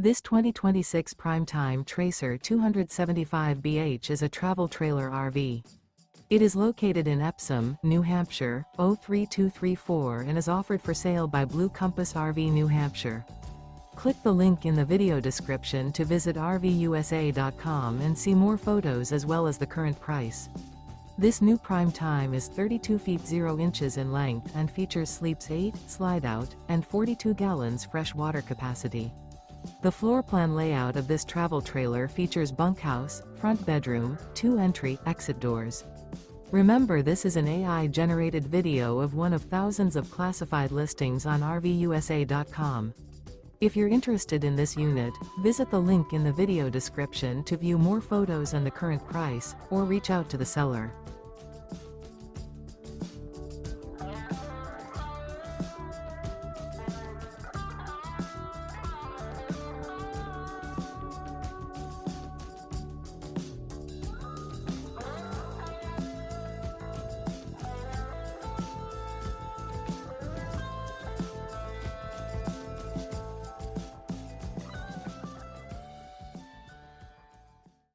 This 2026 Primetime Tracer 275BH is a travel trailer RV. It is located in Epsom, New Hampshire, 03234 and is offered for sale by Blue Compass RV New Hampshire. Click the link in the video description to visit RVUSA.com and see more photos as well as the current price. This new Primetime is 32 feet 0 inches in length and features sleeps 8, Slideout, and 42 gallons fresh water capacity. The floor plan layout of this travel trailer features bunkhouse, front bedroom, 2 entry/exit doors. Remember, this is an AI-generated video of one of thousands of classified listings on RVUSA.com. If you're interested in this unit, visit the link in the video description to view more photos and the current price, or reach out to the seller.